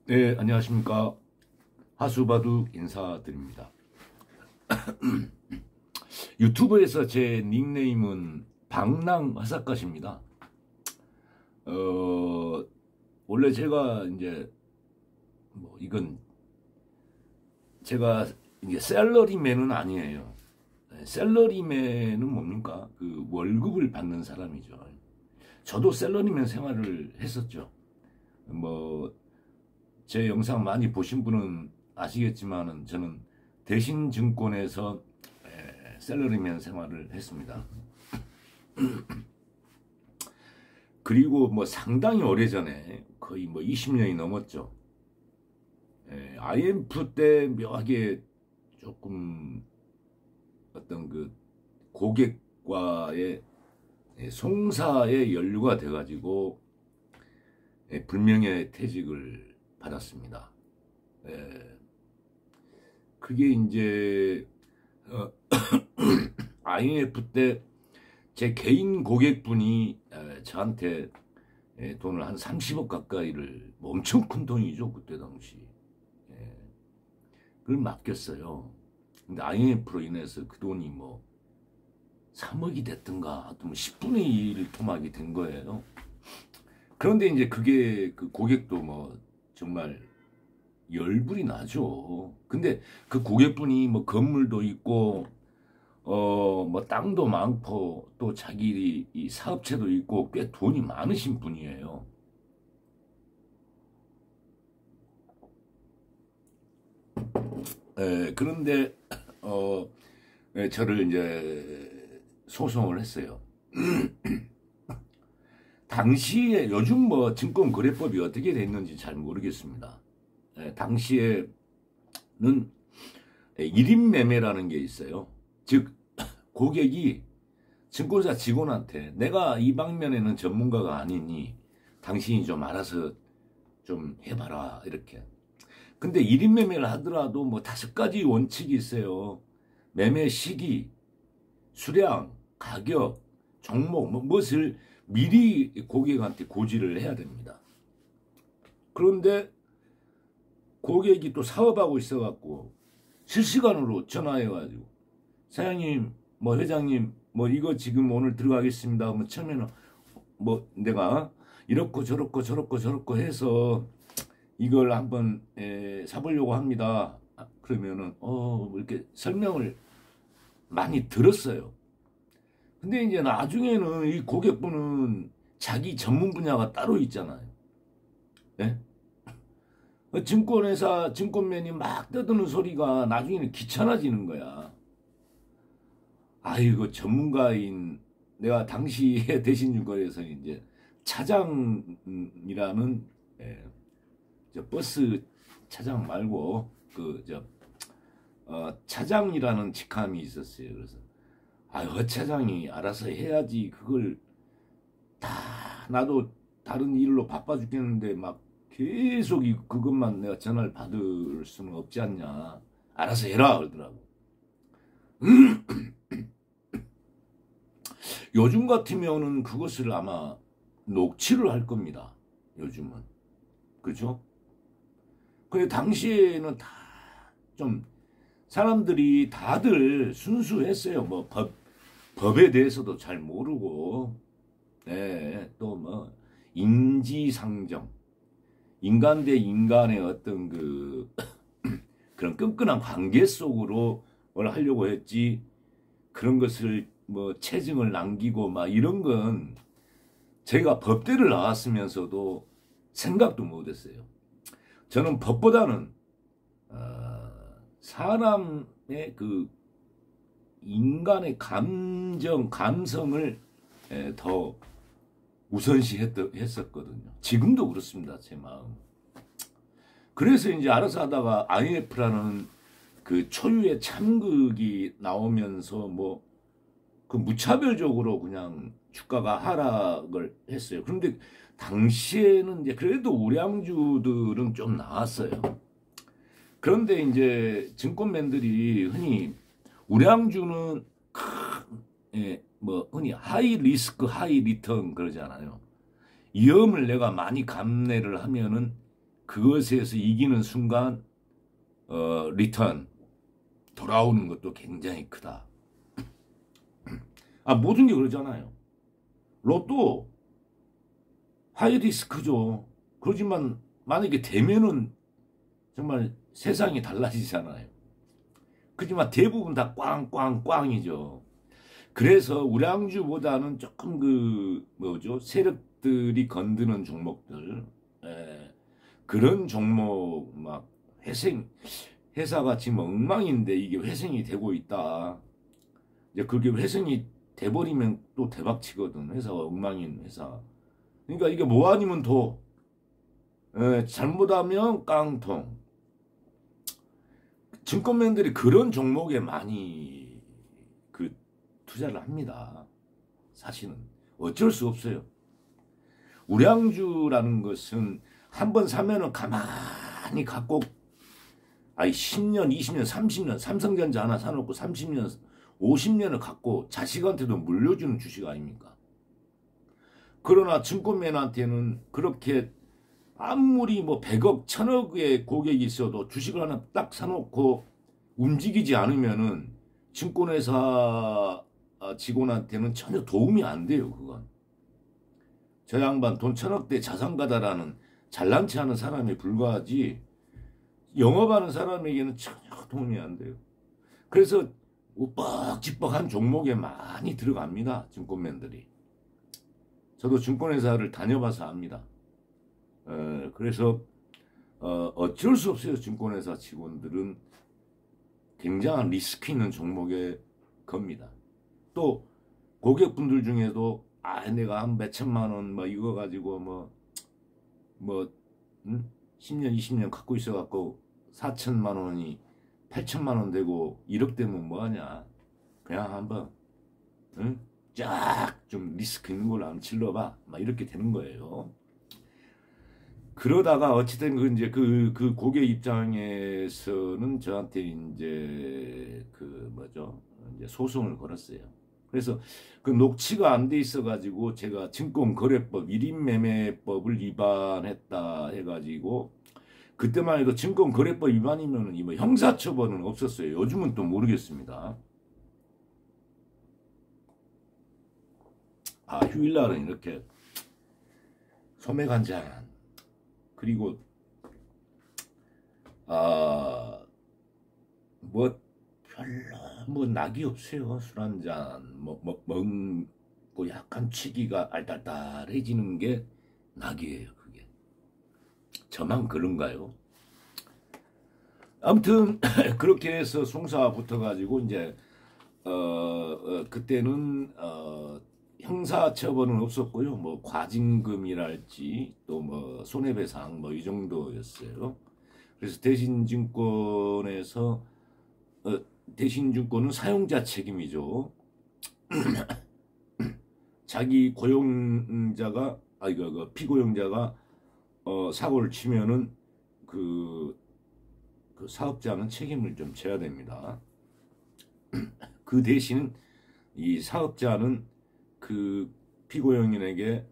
네, 안녕하십니까. 하수바둑 인사드립니다. 유튜브에서 제 닉네임은 방랑화사카십니다. 원래 제가 이제, 이건 제가 이제 샐러리맨은 아니에요. 샐러리맨은 뭡니까? 그 월급을 받는 사람이죠. 저도 샐러리맨 생활을 했었죠. 제 영상 많이 보신 분은 아시겠지만은 저는 대신증권에서 샐러리맨 생활을 했습니다. 그리고 상당히 오래전에 거의 20년이 넘었죠. IMF 때 묘하게 조금 어떤 그 고객과의 송사에 연루가 돼가지고 불명예 퇴직을 받았습니다. 그게 이제 IMF 때 제 개인 고객분이 저한테 돈을 한 30억 가까이를 엄청 큰 돈이죠 그때 당시. 그걸 맡겼어요. 근데 IMF로 인해서 그 돈이 3억이 됐든가 하여튼 10분의 1 토막이 된 거예요. 그런데 이제 그게 그 고객도 정말 열불이 나죠. 근데 그 고객분이 건물도 있고 땅도 많고 또 자기 이 사업체도 있고 꽤 돈이 많으신 분이에요. 그런데 저를 이제 소송을 했어요. 당시에 요즘 증권거래법이 어떻게 됐는지 잘 모르겠습니다. 당시에는 1인 매매라는 게 있어요. 즉 고객이 증권사 직원한테 내가 이 방면에는 전문가가 아니니 당신이 좀 알아서 좀 해봐라 이렇게. 근데 1인 매매를 하더라도 5가지 원칙이 있어요. 매매 시기, 수량, 가격, 종목 무엇을 미리 고객한테 고지를 해야 됩니다. 그런데 고객이 또 사업하고 있어갖고 실시간으로 전화해가지고 사장님, 회장님, 이거 지금 오늘 들어가겠습니다. 처음에는 내가 이렇고 저렇고 해서 이걸 한번 사보려고 합니다. 그러면은 이렇게 설명을 많이 들었어요. 근데 이제 나중에는 이 고객분은 자기 전문 분야가 따로 있잖아요. 네? 증권회사 증권맨이 막 떠드는 소리가 나중에는 귀찮아지는 거야. 아이고 전문가인 내가 당시에 대신증권에서 이제 차장이라는 버스 차장 말고 차장이라는 직함이 있었어요. 그래서 차장이 알아서 해야지 그걸 다 나도 다른 일로 바빠 죽겠는데 막 계속 그것만 내가 전화를 받을 수는 없지 않냐. 알아서 해라 그러더라고. 요즘 같으면은 그것을 아마 녹취를 할 겁니다. 요즘은. 그죠? 근데 당시에는 다 좀 사람들이 다들 순수했어요. 법에 대해서도 잘 모르고, 네, 또 인지상정. 인간 대 인간의 어떤 그런 끈끈한 관계 속으로 뭘 하려고 했지, 그런 것을 체증을 남기고 이런 건 제가 법대를 나왔으면서도 생각도 못했어요. 저는 법보다는 사람의 인간의 감성을 더 우선시 했었거든요. 지금도 그렇습니다. 제 마음. 그래서 이제 알아서 하다가 IMF라는 그 초유의 참극이 나오면서 무차별적으로 그냥 주가가 하락을 했어요. 그런데 당시에는 이제 그래도 우량주들은 좀 나왔어요. 그런데 이제 증권맨들이 흔히 우량주는 흔히 하이 리스크 하이 리턴 그러잖아요. 위험을 내가 많이 감내를 하면은 그것에서 이기는 순간 리턴 돌아오는 것도 굉장히 크다. 모든 게 그러잖아요. 로또 하이리스크죠. 그렇지만 만약에 되면은 정말 세상이 달라지잖아요. 그렇지만 대부분 다 꽝꽝꽝이죠. 그래서 우량주보다는 조금 세력들이 건드는 종목들, 그런 종목 막 회사가 지금 엉망인데 이게 회생이 되고 있다. 이제 그게 회생이 돼버리면 또 대박 치거든. 회사가 엉망인 회사. 그러니까 이게 뭐 아니면 도, 잘못하면 깡통. 증권맨들이 그런 종목에 많이 투자를 합니다. 사실은 어쩔 수 없어요. 우량주라는 것은 한번 사면은 가만히 갖고 10년, 20년, 30년 삼성전자 하나 사놓고 30년, 50년을 갖고 자식한테도 물려주는 주식 아닙니까? 그러나 증권맨한테는 그렇게 아무리 100억, 1000억의 고객이 있어도 주식을 하나 딱 사놓고 움직이지 않으면은 증권회사 직원한테는 전혀 도움이 안 돼요, 그건. 저 양반 돈 1000억대 자산가다라는 잘난 체 하는 사람에 불과하지 영업하는 사람에게는 전혀 도움이 안 돼요. 그래서 우뻑지뻑한 종목에 많이 들어갑니다, 증권맨들이. 저도 증권회사를 다녀봐서 압니다. 그래서 어쩔 수 없어요. 증권회사 직원들은 굉장한 리스크 있는 종목에 겁니다. 또 고객분들 중에도 내가 한 몇천만 원 이거 가지고 10년 20년 갖고 있어갖고 4천만 원이 8천만 원 되고 1억 되면 뭐하냐. 그냥 한번 쫙 좀 리스크 있는 걸로 한번 질러봐. 이렇게 되는 거예요. 그러다가 어쨌든 이제 그 고객 입장에서는 저한테 이제 이제 소송을 걸었어요. 그래서 그 녹취가 안 돼 있어가지고 제가 증권거래법 1인매매법을 위반했다 해가지고 그때만 해도 증권거래법 위반이면은 형사처벌은 없었어요. 요즘은 또 모르겠습니다. 휴일날은 이렇게 소맥 한 잔, 그리고 별로 낙이 없어요. 술 한 잔 먹고 약간 취기가 알딸딸해지는 게 낙이에요. 그게 저만 그런가요? 아무튼 그렇게 해서 송사 붙어가지고 이제 그때는 형사처벌은 없었고요. 과징금이랄지 또 손해배상 이 정도였어요. 그래서 대신증권에서 대신증권은 사용자 책임이죠. 자기 고용자가 피고용자가 사고를 치면은 그 사업자는 책임을 좀 져야 됩니다. 그 대신 이 사업자는 그 피고용인에게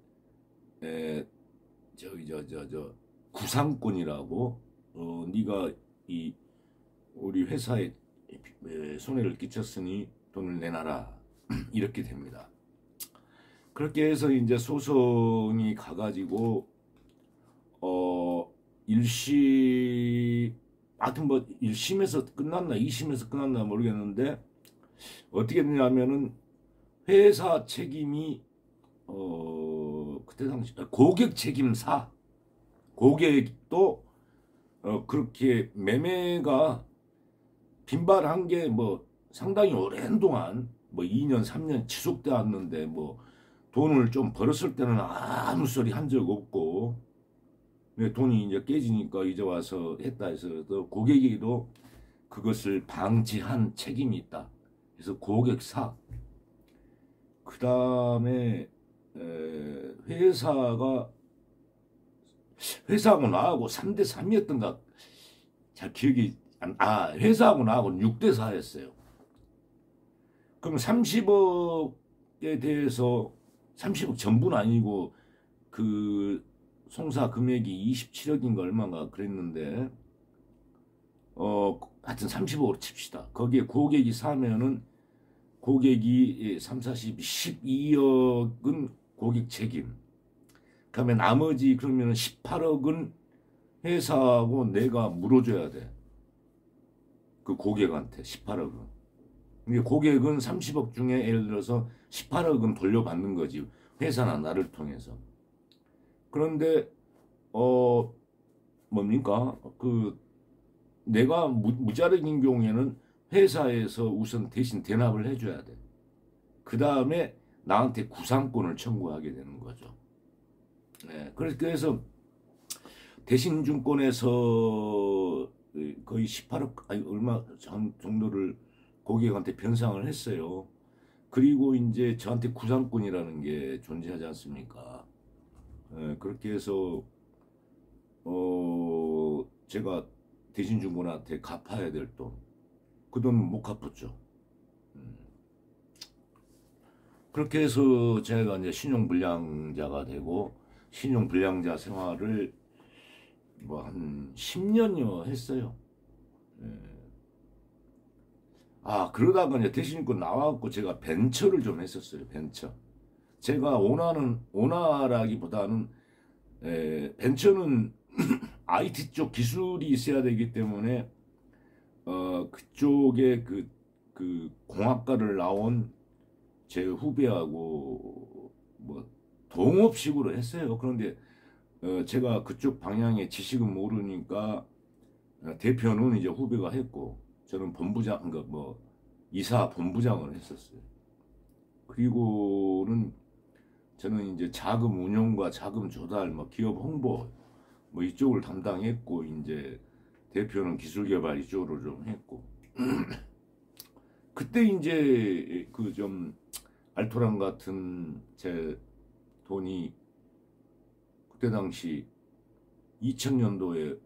구상권이라고 네가 우리 회사에 손해를 끼쳤으니 돈을 내놔라 이렇게 됩니다. 그렇게 해서 이제 소송이 가가지고 1심에서 끝났나 2심에서 끝났나 모르겠는데 어떻게 됐냐면은 회사 책임이 그때 당시 고객 책임사, 고객도 그렇게 매매가 빈발한 게 상당히 오랜 동안 2년 3년 지속돼 왔는데 돈을 좀 벌었을 때는 아무 소리 한 적 없고 돈이 이제 깨지니까 이제 와서 했다 해서 고객에게도 그것을 방지한 책임이 있다. 그래서 고객사. 그 다음에 회사하고 나하고 3대3이었던가 잘 기억이 회사하고 나하고 6대4였어요. 그럼 30억에 대해서 30억 전부는 아니고 그 송사 금액이 27억인가 얼마인가 그랬는데 하여튼 30억으로 칩시다. 거기에 고객이 사면은 고객이 3, 40, 12억은 고객 책임. 그러면 나머지 그러면 18억은 회사하고 내가 물어줘야 돼. 그 고객한테 18억은. 이게 고객은 30억 중에 예를 들어서 18억은 돌려받는 거지. 회사나 나를 통해서. 그런데 뭡니까? 그 내가 무자력인 경우에는 회사에서 우선 대신 대납을 해줘야 돼. 그 다음에 나한테 구상권을 청구하게 되는 거죠. 네, 그래서 대신증권에서 거의 18억 아니 얼마 정도를 고객한테 변상을 했어요. 그리고 이제 저한테 구상권이라는 게 존재하지 않습니까? 네, 그렇게 해서 제가 대신증권한테 갚아야 될 돈, 그 돈 못 갚았죠. 그렇게 해서 제가 이제 신용불량자가 되고 신용불량자 생활을 뭐 한 10년여 했어요. 예. 아, 그러다가 이제 대신증권 나와갖고 제가 벤처를 좀 했었어요. 벤처. 제가 원화라기보다는 벤처는 IT 쪽 기술이 있어야 되기 때문에 그쪽에 그 공학과를 나온 제 후배하고 뭐 동업식으로 했어요. 그런데 제가 그쪽 방향의 지식은 모르니까 대표는 이제 후배가 했고 저는 본부장 그러니까 뭐 이사 본부장을 했었어요. 그리고는 저는 이제 자금 운용과 자금 조달, 뭐 기업 홍보 뭐 이쪽을 담당했고 이제 대표는 기술 개발 이쪽으로 좀 했고 그때 이제 그 좀 알토란 같은 제 돈이 그때 당시 2000년도에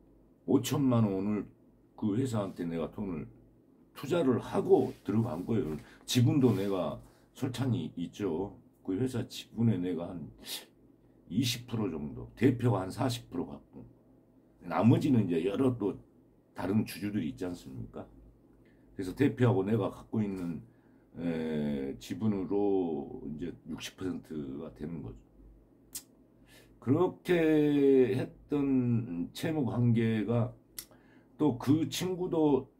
5천만 원을 그 회사한테 내가 돈을 투자를 하고 들어간 거예요. 지분도 내가 설찬이 있죠. 그 회사 지분에 내가 한 20% 정도, 대표가 한 40% 갖고 나머지는 이제 여러 또 다른 주주들이 있지 않습니까? 그래서 대표하고 내가 갖고 있는 지분으로 이제 60%가 되는 거죠. 그렇게 했던 채무 관계가 또 그 친구도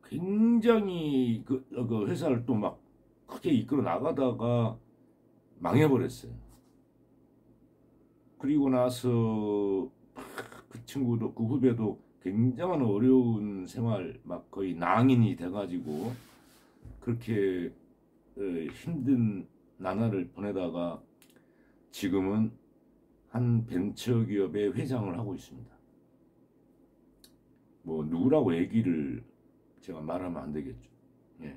굉장히 그 회사를 또 막 크게 이끌어 나가다가 망해버렸어요. 그리고 나서 그 친구도 그 후배도 굉장한 어려운 생활 막 거의 낭인이 돼가지고 그렇게 힘든 나날을 보내다가 지금은 한 벤처기업의 회장을 하고 있습니다. 뭐 누구라고 얘기를 제가 말하면 안 되겠죠. 예.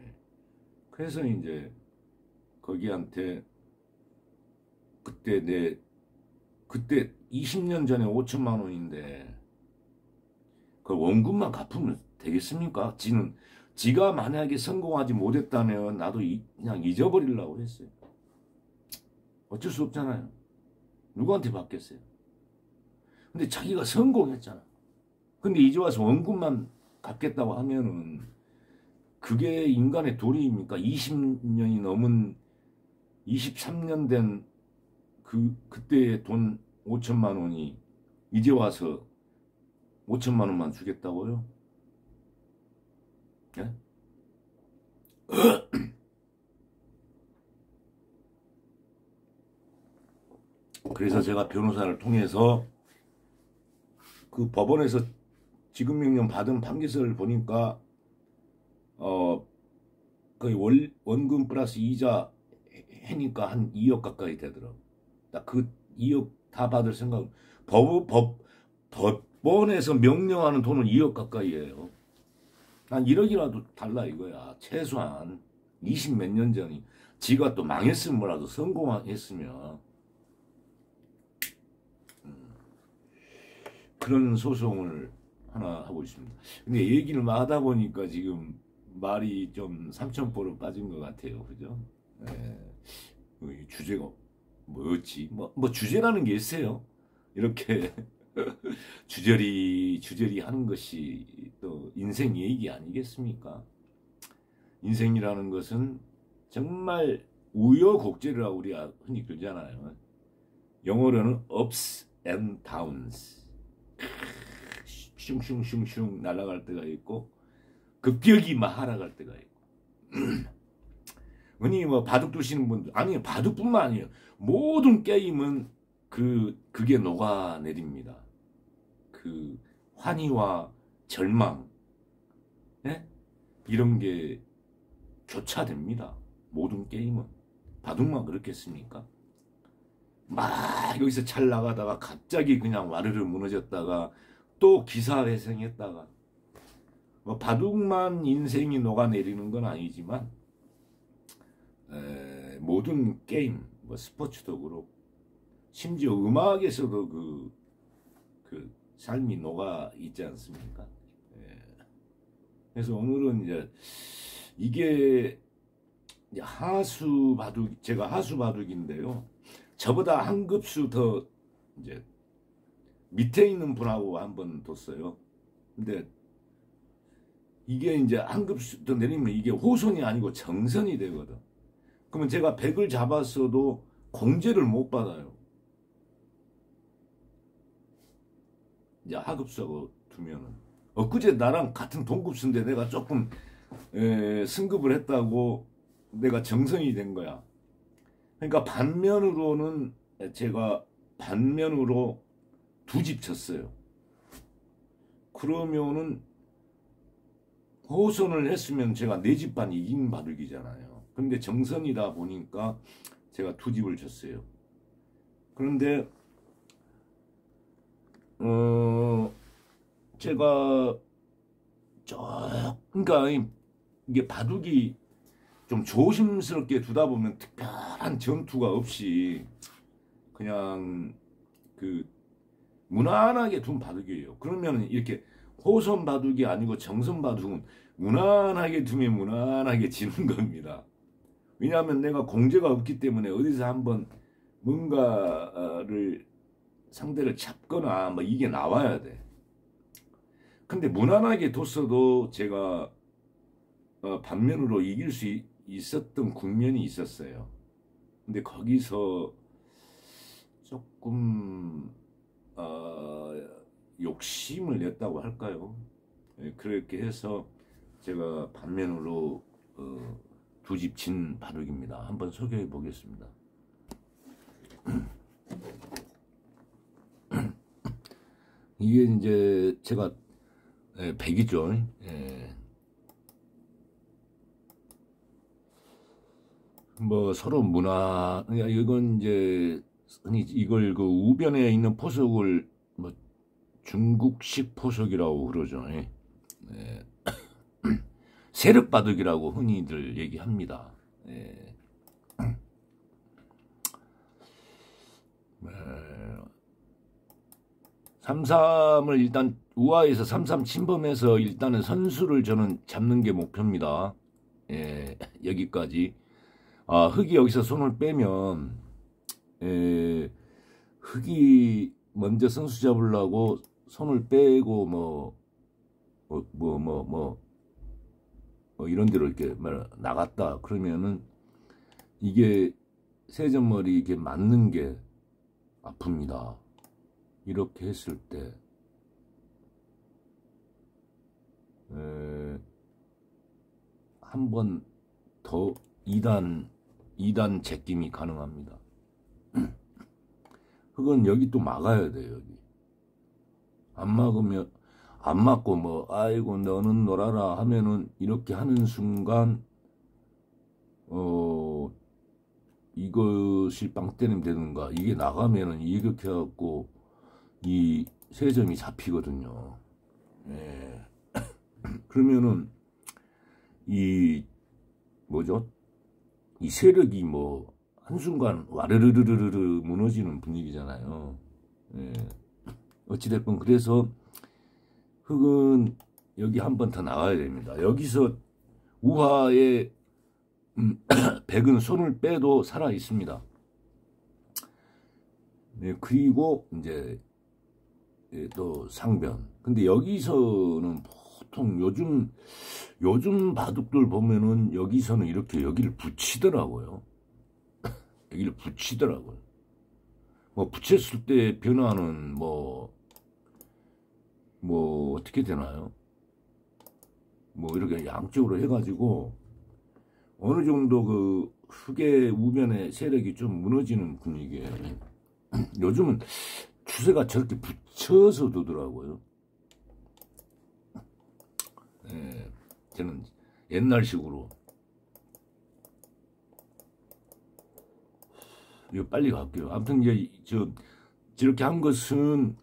그래서 이제 거기한테 그때 20년 전에 5천만 원인데 그 원금만 갚으면 되겠습니까? 지가 만약에 성공하지 못했다면 나도 그냥 잊어버리려고 했어요. 어쩔 수 없잖아요. 누구한테 받겠어요? 근데 자기가 성공했잖아. 근데 이제 와서 원금만 갚겠다고 하면은 그게 인간의 도리입니까? 20년이 넘은 23년 된 그때의 돈 5천만 원이 이제 와서 5천만 원만 주겠다고요? 예? 그래서 제가 변호사를 통해서 그 법원에서 지급명령 받은 판결서를 보니까 거의 원금 플러스 이자 해니까 한 2억 가까이 되더라고. 딱 그 2억 다 받을 생각. 법원에서 명령하는 돈은 2억 가까이예요. 한 1억이라도 달라 이거야. 최소한 20 몇 년 전이 지가 또 망했으면 뭐라도 성공했으면 그런 소송을 하나 하고 있습니다. 근데 얘기를 하다 보니까 지금 말이 좀 삼천포로 빠진 것 같아요. 그죠? 주제가 뭐였지? 뭐 주제라는 게 있어요. 이렇게 주저리 하는 것이 또 인생 얘기 아니겠습니까? 인생이라는 것은 정말 우여곡절이라고 우리가 흔히 그러잖아요. 영어로는 ups and downs. 슝슝슝슝 날아갈 때가 있고 급격히 막 하락할 때가 있고. 흔히 뭐 바둑 두시는 분들, 아니 바둑뿐만 아니에요. 모든 게임은 그게 녹아내립니다. 그 환희와 절망, 네? 이런 게 교차됩니다. 모든 게임은. 바둑만 그렇겠습니까? 막 여기서 잘 나가다가 갑자기 그냥 와르르 무너졌다가 또 기사회생했다가, 뭐 바둑만 인생이 녹아내리는 건 아니지만 모든 게임, 뭐 스포츠도 그렇고 심지어 음악에서도 그 삶이 녹아 있지 않습니까? 그래서 오늘은 이제 이게 하수 바둑, 제가 하수 바둑인데요. 저보다 한 급수 더 이제 밑에 있는 분하고 한번 뒀어요. 근데 이게 이제 한 급수 더 내리면 이게 호선이 아니고 정선이 되거든. 그러면 제가 100을 잡았어도 공제를 못 받아요. 이제 하급수하고 두면은. 엊그제 나랑 같은 동급수인데 내가 조금 승급을 했다고 내가 정선이 된 거야. 그러니까 반면으로는 제가 반면으로 2집 쳤어요. 그러면은 호선을 했으면 제가 4집 반 이긴 바둑이잖아요. 근데 정선이다 보니까 제가 2집을 쳤어요. 그런데 제가 그러니까 이게 바둑이 좀 조심스럽게 두다 보면 특별한 전투가 없이 그냥 무난하게 둔 바둑이에요. 그러면 이렇게 호선 바둑이 아니고 정선 바둑은 무난하게 두면 무난하게 지는 겁니다. 왜냐하면 내가 공제가 없기 때문에 어디서 한번 뭔가를 상대를 잡거나 뭐 이게 나와야 돼. 근데 무난하게 뒀어도 제가 반면으로 이길 수 있었던 국면이 있었어요. 근데 거기서 조금 욕심을 냈다고 할까요? 그렇게 해서 제가 반면으로 2집 진 바둑입니다. 한번 소개해 보겠습니다. 이게 이제 제가 100이죠. 뭐 서로 문화, 이건 이제 흔히 이걸 그 우변에 있는 포석을 뭐 중국식 포석이라고 그러죠. 세력바둑이라고 흔히들 얘기합니다. 3-3을 일단 우하에서 3-3 침범해서 일단은 선수를 저는 잡는 게 목표입니다. 여기까지. 흑이 여기서 손을 빼면 흑이 먼저 선수 잡으려고 손을 빼고 이런 데로 이렇게 나갔다 그러면은 이게 세점머리 이렇게 맞는 게 아픕니다. 이렇게 했을 때 한 번 더 2단 제낌이 가능합니다. 흑은 여기 또 막아야 돼요. 여기 안 막으면, 안 맞고 뭐 아이고 너는 놀아라 하면은 이렇게 하는 순간 이것이 빵 때리면 되는가, 이게 나가면은 이렇게 해갖고 이 세 점이 잡히거든요. 그러면은 이 뭐죠? 이 세력이 뭐 한순간 와르르르르르 무너지는 분위기잖아요. 어찌됐건 그래서 흑은 여기 한 번 더 나가야 됩니다. 여기서 우하에 백은 손을 빼도 살아 있습니다. 네, 그리고 이제 또 상변. 근데 여기서는 보통 요즘 바둑들 보면은 여기서는 이렇게 여기를 붙이더라고요. 여기를 붙이더라고요. 뭐 붙였을 때 변화는 뭐 어떻게 되나요? 뭐 이렇게 양쪽으로 해가지고 어느 정도 그 흑의 우변의 세력이 좀 무너지는 분위기예요. 요즘은 추세가 저렇게 붙여서 두더라고요. 예, 저는 옛날식으로 이거 빨리 갈게요. 아무튼 이제 저렇게 한 것은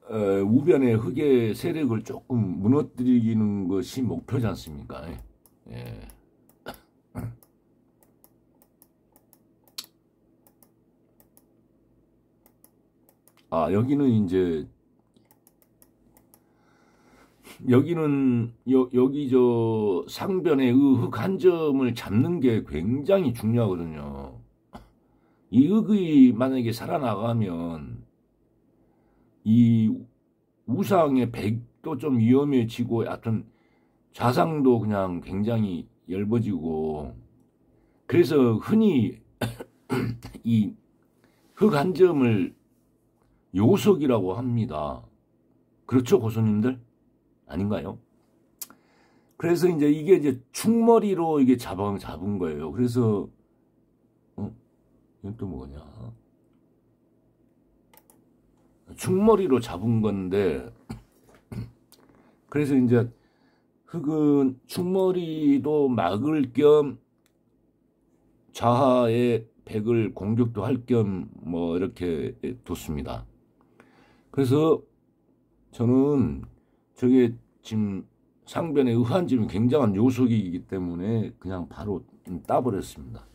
우변의 흑의 세력을 조금 무너뜨리는 것이 목표지 않습니까? 예. 아, 여기 저 상변의 흑 한 점을 잡는 게 굉장히 중요하거든요. 이 흑이 만약에 살아나가면 이 우상의 백도 좀 위험해지고, 하여튼 좌상도 그냥 굉장히 엷어지고, 그래서 흔히 이 흑 한 점을 요석이라고 합니다. 그렇죠, 고수님들? 아닌가요? 그래서 이게 이제 충머리로 이게 잡은 거예요. 그래서, 이건 또 뭐냐. 충머리로 잡은 건데, 그래서 이제 흑은 충머리도 막을 겸 좌하의 백을 공격도 할 겸 뭐 이렇게 뒀습니다. 그래서 저는 저게 지금 상변의 의한점이 굉장한 요소이기 때문에 그냥 바로 따버렸습니다.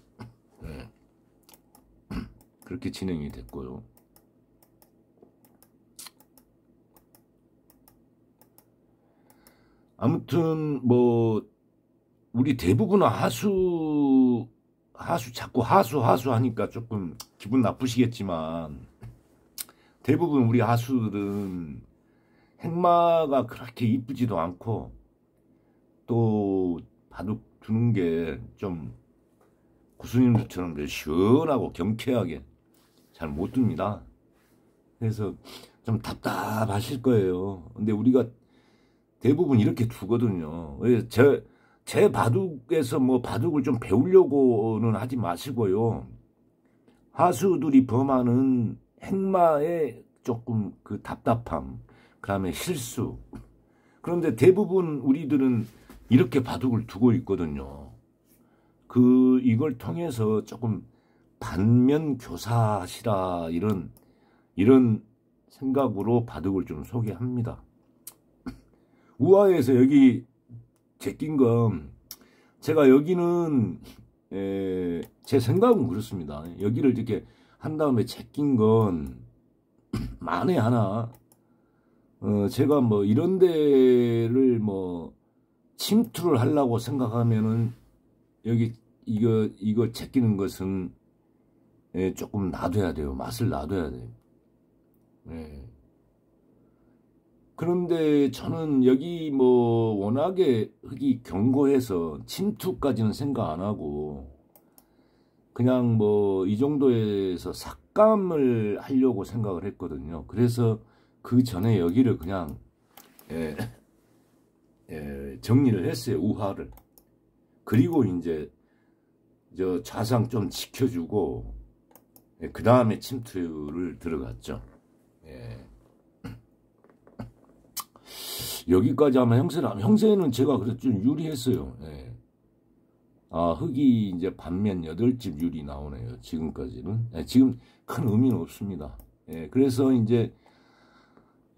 네. 그렇게 진행이 됐고요. 아무튼 뭐 우리 대부분은 자꾸 하수 하니까 조금 기분 나쁘시겠지만, 대부분 우리 하수들은 행마가 그렇게 이쁘지도 않고 또 바둑 두는 게 좀 구수님들처럼 시원하고 경쾌하게 잘 못 둡니다. 그래서 좀 답답하실 거예요. 근데 우리가 대부분 이렇게 두거든요. 제 바둑에서 뭐 바둑을 좀 배우려고는 하지 마시고요. 하수들이 범하는 행마의 조금 그 답답함, 그 다음에 실수. 그런데 대부분 우리들은 이렇게 바둑을 두고 있거든요. 이걸 통해서 조금 반면 교사하시라, 이런 생각으로 바둑을 좀 소개합니다. 우아에서 여기 제낀 건, 제가 여기는 제 생각은 그렇습니다. 여기를 이렇게 한 다음에 제낀 건 만에 하나 제가 뭐 이런 데를 뭐 침투를 하려고 생각하면은 여기 이거 제끼는 것은 조금 놔둬야 돼요. 맛을 놔둬야 돼요. 그런데 저는 여기 뭐 워낙에 흙이 견고해서 침투까지는 생각 안 하고 그냥 뭐 이 정도에서 삭감을 하려고 생각을 했거든요. 그래서 그 전에 여기를 그냥 정리를 했어요. 우하를. 그리고 이제 저 좌상 좀 지켜주고 그 다음에 침투를 들어갔죠. 여기까지 하면 형세는 제가 그래도 좀 유리했어요. 아, 흙이 이제 반면 8집 유리 나오네요. 지금까지는. 지금 큰 의미는 없습니다. 그래서 이제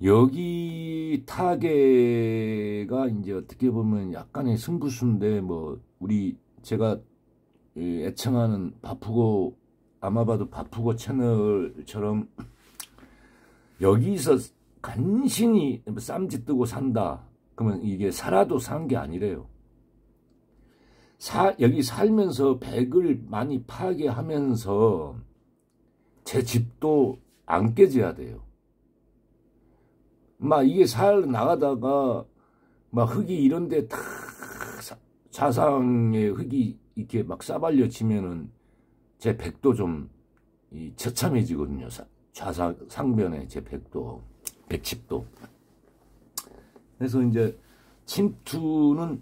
여기 타계가 이제 어떻게 보면 약간의 승부수인데, 뭐 제가 애청하는 바쁘고 아마봐도 바쁘고 채널처럼 여기서 간신히 쌈짓 뜨고 산다. 그러면 이게 살아도 산 게 아니래요. 여기 살면서 백을 많이 파괴하면서 제 집도 안 깨져야 돼요. 막 이게 살 나가다가 막 흙이 이런데 탁 좌상에 흙이 이렇게 막 싸발려지면은 제 백도 좀 처참해지거든요. 좌상 상변에 제 백도, 백칩도. 그래서 이제 침투는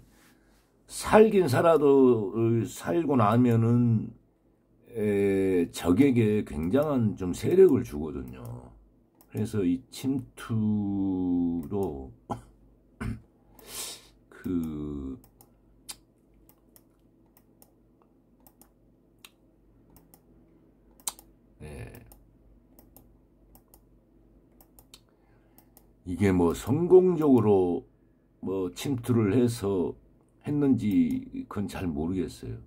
살긴 살아도 살고 나면은 적에게 굉장한 좀 세력을 주거든요. 그래서 이 침투로 이게 뭐 성공적으로 뭐 침투를 해서 했는지 그건 잘 모르겠어요.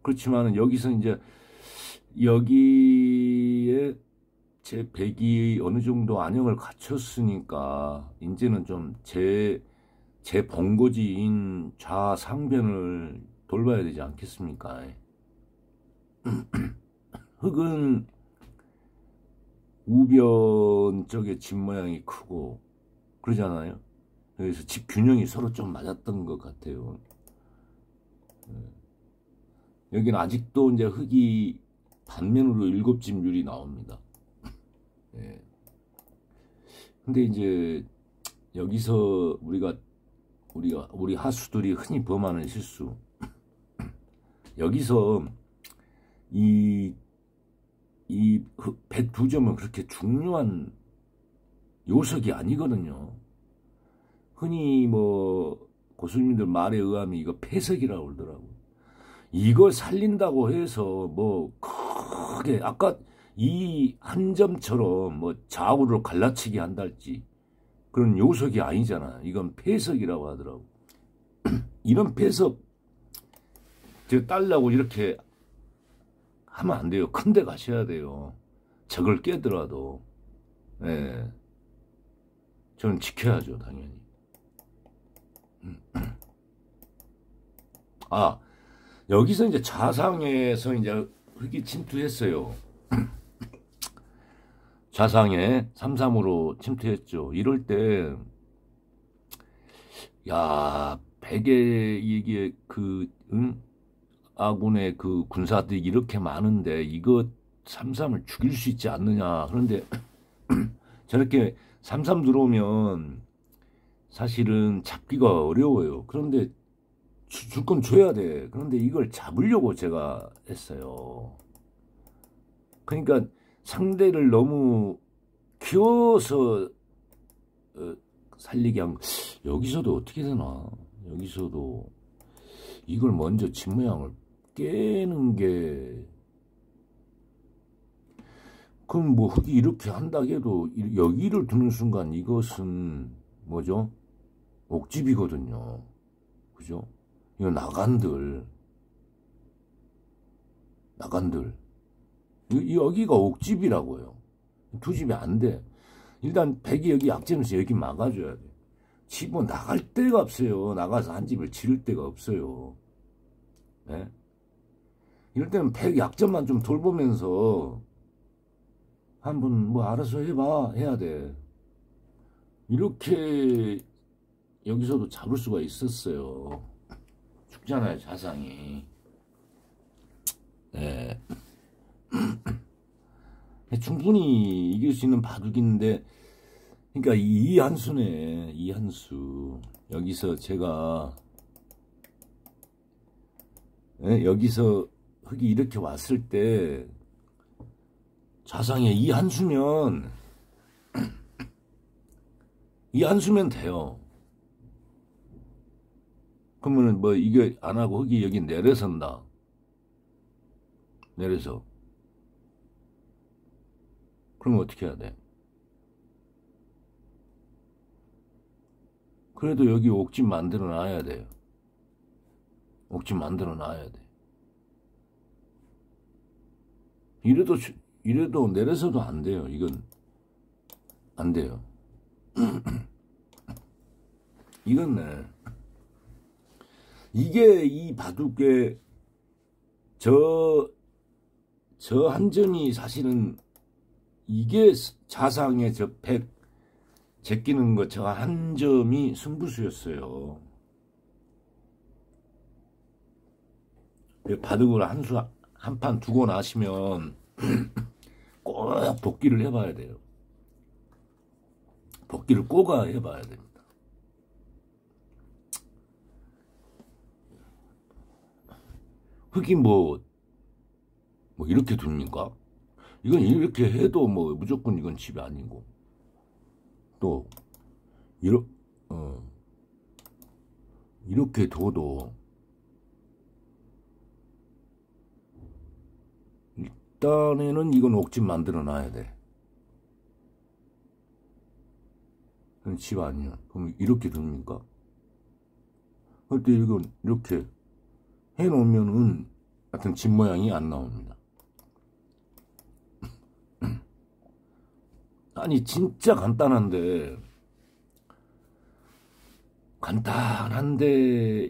그렇지만 여기서 이제 여기에 제 백이 어느 정도 안형을 갖췄으니까 이제는 좀 제 본거지인 좌상변을 돌봐야 되지 않겠습니까? 흙은 우변 쪽에 집 모양이 크고 그러잖아요. 그래서 집 균형이 서로 좀 맞았던 것 같아요. 여기는 아직도 이제 흙이 반면으로 7집률이 나옵니다. 근데 이제 여기서 우리 하수들이 흔히 범하는 실수. 여기서 이 102점은 그렇게 중요한 요석이 아니거든요. 흔히 뭐 고수님들 말에 의하면 이거 폐석이라고 그러더라고. 이걸 살린다고 해서 뭐 크게 아까 이 한 점처럼 뭐 좌우를 갈라치기 한달지 그런 요석이 아니잖아. 이건 폐석이라고 하더라고. 이런 폐석 저 딸라고 이렇게 하면 안 돼요. 큰 데 가셔야 돼요. 적을 깨더라도. 예. 저는 지켜야죠, 당연히. 아, 여기서 이제 좌상에서 이제 흙이 침투했어요. 좌상에 3-3으로 침투했죠. 이럴 때, 야, 백에 이게 아군의 그 군사들이 이렇게 많은데 이거 3-3을 죽일 수 있지 않느냐. 그런데 저렇게 3-3 들어오면 사실은 잡기가 어려워요. 그런데 줄 건 줘야 돼. 그런데 이걸 잡으려고 제가 했어요. 그러니까 상대를 너무 키워서 살리게 한 여기서도 어떻게 되나. 여기서도 이걸 먼저 집 모양을 깨는 게 그럼 뭐 흙이 이렇게 한다 해도 여기를 두는 순간 이것은 뭐죠? 옥집이거든요. 그죠? 이거 나간들 여기가 옥집이라고요. 두 집이 안 돼. 일단 백이 여기 약점에서 여기 막아줘야 돼. 집은 나갈 데가 없어요. 나가서 한 집을 지을 데가 없어요. 네? 이럴 때는 백 약점만 좀 돌보면서 한번 뭐 알아서 해봐 해야 돼. 이렇게 여기서도 잡을 수가 있었어요. 죽잖아요, 좌상이. 네. 충분히 이길 수 있는 바둑인데, 그러니까 이 한수네, 이 한수. 여기서 제가 여기서 흙이 이렇게 왔을 때 좌상에 이 한수면 돼요. 그러면은 뭐 이게 안 하고 흙이 여기 내려선다. 내려서. 그러면 어떻게 해야 돼? 그래도 여기 옥집 만들어 놔야 돼요. 옥집 만들어 놔야 돼. 이래도 내려서도 안 돼요. 이건 안 돼요. 이건 이게 이 바둑의 저 한전이 사실은 이게 자상의 저 100 제끼는 것 저 한 점이 승부수였어요. 바둑을 한 판 두고 나시면 꼭 복기를 해봐야 돼요. 복기를 꼭 해봐야 됩니다. 흑이 뭐 이렇게 둡니까? 이건 이렇게 해도 뭐 무조건 이건 집이 아니고, 또 이렇게 둬도 일단에는 이건 옥집 만들어 놔야 돼. 그건 집 아니야. 그럼 이렇게 둡니까? 그때 이건 이렇게 해놓으면은 하여튼 집 모양이 안 나옵니다. 아니 진짜 간단한데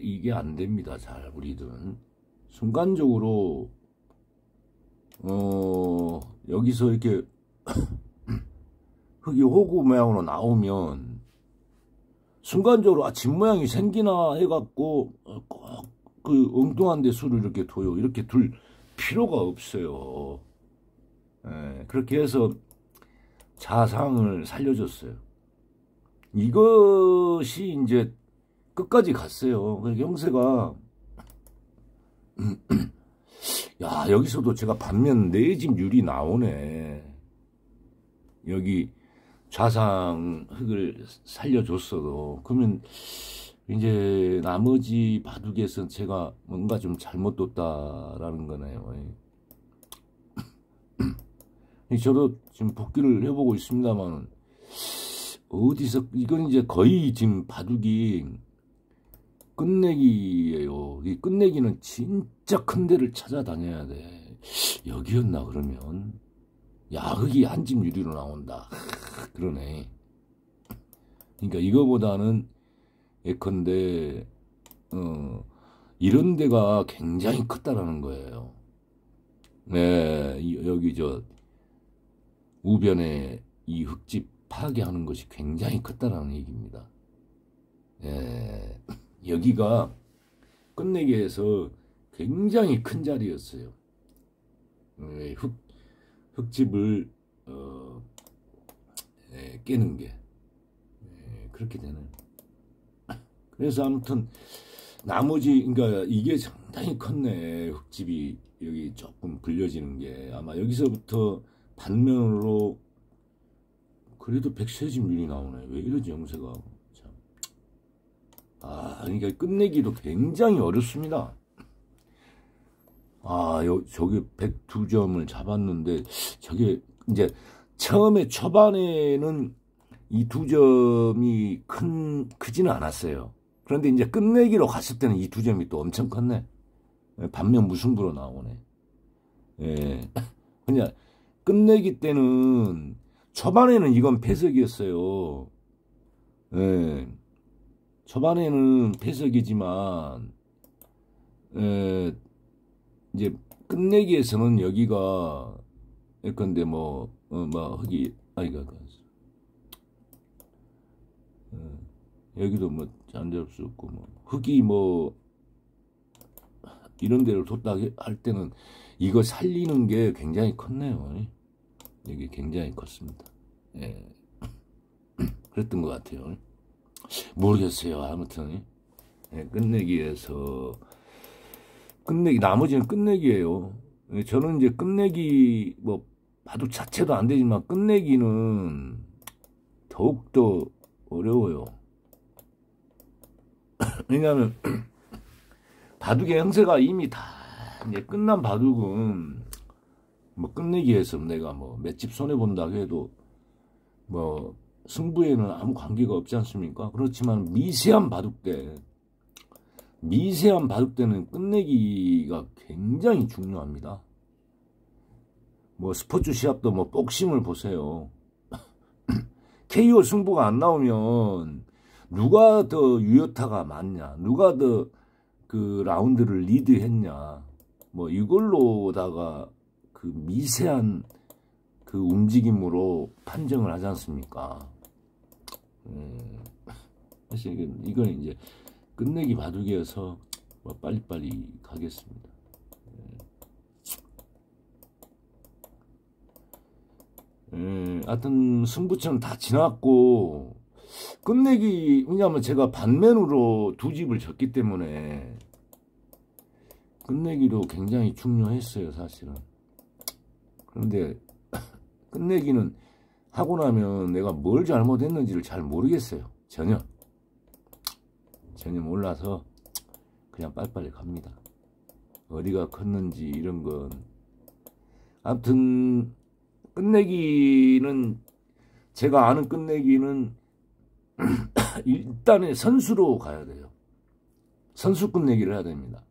이게 안 됩니다. 잘 우리들은 순간적으로 여기서 이렇게 흙이 호구 모양으로 나오면 순간적으로 집 모양이 생기나 해갖고 꼭 그 엉뚱한 데 수를 이렇게 둬요. 이렇게 둘 필요가 없어요. 그렇게 해서 자상을 살려줬어요. 이것이 이제 끝까지 갔어요. 영세가 야, 여기서도 제가 반면 내 집 율이 나오네. 여기 좌상 흙을 살려줬어도 그러면 이제 나머지 바둑에서 제가 뭔가 좀 잘못 뒀다라는 거네요. 저도 지금 복귀를 해보고 있습니다만 어디서 이건 이제 거의 지금 바둑이 끝내기예요. 이 끝내기는 진짜 큰 데를 찾아다녀야 돼. 여기였나 그러면 야흑이 한 집 유리로 나온다. 그러네. 그러니까 이거보다는 예컨대 이런 데가 굉장히 컸다라는 거예요. 네, 여기 저 우변에 이 흙집 파괴하는 것이 굉장히 컸다라는 얘기입니다. 네, 여기가 끝내기에서 굉장히 큰 자리였어요. 흙집을 깨는 게 그렇게 되는. 그래서 아무튼 나머지 그러니까 이게 상당히 컸네. 흙집이 여기 조금 불려지는 게 아마 여기서부터 반면으로 그래도 100세집 률이 나오네. 왜 이러지 영세가. 참. 그러니까 끝내기도 굉장히 어렵습니다. 저기 102점을 잡았는데 저게 이제 처음에 초반에는 이 두 점이 크지는 않았어요. 그런데 이제 끝내기로 갔을 때는 이 두 점이 또 엄청 컸네. 반면 무승부로 나오네. 그냥 끝내기 때는 초반에는 이건 패석이었어요. 초반에는 패석이지만 이제 끝내기에서는 여기가 예컨대 흙이 여기도 잠재울 수 없고 흙이 이런 데를 뒀다 할 때는 이거 살리는 게 굉장히 컸네요. 여기 굉장히 컸습니다. 그랬던 것 같아요. 모르겠어요. 아무튼 끝내기에서 나머지는 끝내기예요. 저는 이제 끝내기 바둑 자체도 안 되지만 끝내기는 더욱더 어려워요. 왜냐하면 바둑의 형세가 이미 다 이제 끝난 바둑은 끝내기에서 내가 몇 집 손해 본다 해도 승부에는 아무 관계가 없지 않습니까? 그렇지만 미세한 바둑 때는 끝내기가 굉장히 중요합니다. 스포츠 시합도 복싱을 보세요. KO 승부가 안 나오면 누가 더 유효타가 많냐, 누가 더 그 라운드를 리드했냐, 이걸로다가 그 미세한 그 움직임으로 판정을 하지 않습니까? 사실 이건 이제 끝내기 바둑이어서 뭐 빨리빨리 가겠습니다. 하여튼 승부처는 다 지났고 끝내기, 왜냐하면 제가 반면으로 두 집을 졌기 때문에 끝내기도 굉장히 중요했어요, 사실은. 그런데 끝내기는 하고 나면 내가 뭘 잘못했는지를 잘 모르겠어요. 전혀 몰라서 그냥 빨리빨리 갑니다. 어디가 컸는지 이런 건. 아무튼 끝내기는, 제가 아는 끝내기는 일단은 선수로 가야 돼요. 선수 끝내기를 해야 됩니다.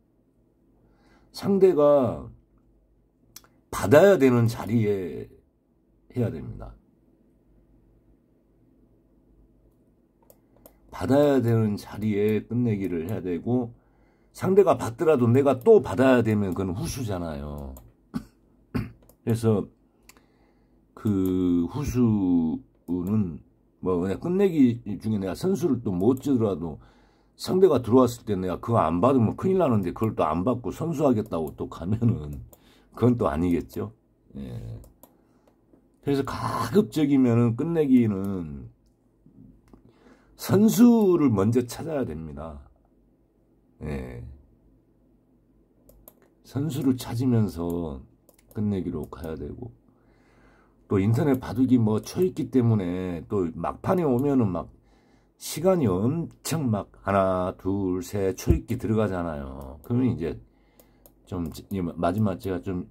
상대가 받아야 되는 자리에 해야 됩니다. 받아야 되는 자리에 끝내기를 해야 되고, 상대가 받더라도 내가 또 받아야 되면 그건 후수잖아요. 그래서 그 후수는 뭐 그냥 끝내기 중에 내가 선수를 또 못 주더라도 상대가 들어왔을 때 내가 그거 안 받으면 큰일 나는데 그걸 또 안 받고 선수하겠다고 또 가면은 그건 또 아니겠죠. 예. 그래서 가급적이면은 끝내기는 선수를 먼저 찾아야 됩니다. 예. 선수를 찾으면서 끝내기로 가야 되고, 또 인터넷 바둑이 뭐 초있기 때문에 또 막판에 오면은 막 시간이 엄청 막 하나 둘 셋 초있기 들어가잖아요. 그러면 이제 좀 마지막 제가 좀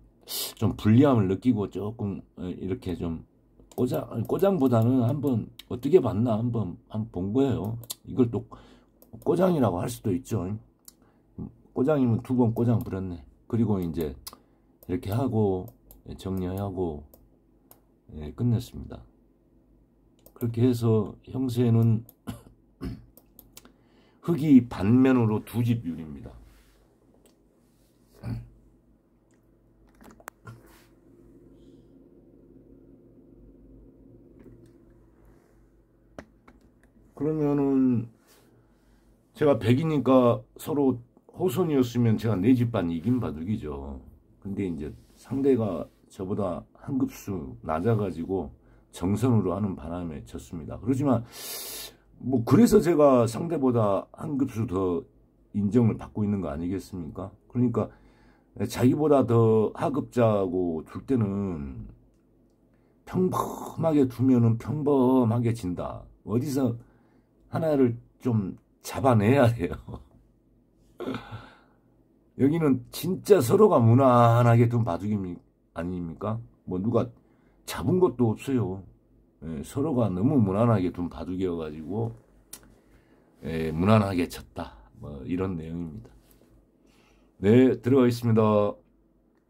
불리함을 느끼고 조금 이렇게 좀 꼬장보다는 한번 어떻게 봤나 한번 본 거예요. 이걸 또 꼬장이라고 할 수도 있죠. 꼬장이면 2번 꼬장 부렸네. 그리고 이제 이렇게 하고 정리하고 끝냈습니다. 그렇게 해서 형세는 흑이 반면으로 2집 유리입니다. 그러면은 제가 100이니까 서로 호손이었으면 제가 4집 반 이긴 바둑이죠. 근데 이제 상대가 저보다 한 급수 낮아가지고 정선으로 하는 바람에 졌습니다. 그렇지만 뭐 그래서 제가 상대보다 한 급수 더 인정을 받고 있는 거 아니겠습니까? 그러니까 자기보다 더 하급자고 둘 때는 평범하게 두면은 평범하게 진다. 어디서 하나를 좀 잡아내야 돼요. 여기는 진짜 서로가 무난하게 둔 바둑이 아닙니까? 뭐 누가 잡은 것도 없어요. 서로가 너무 무난하게 둔 바둑이어가지고 무난하게 쳤다. 뭐 이런 내용입니다. 네, 들어가겠습니다.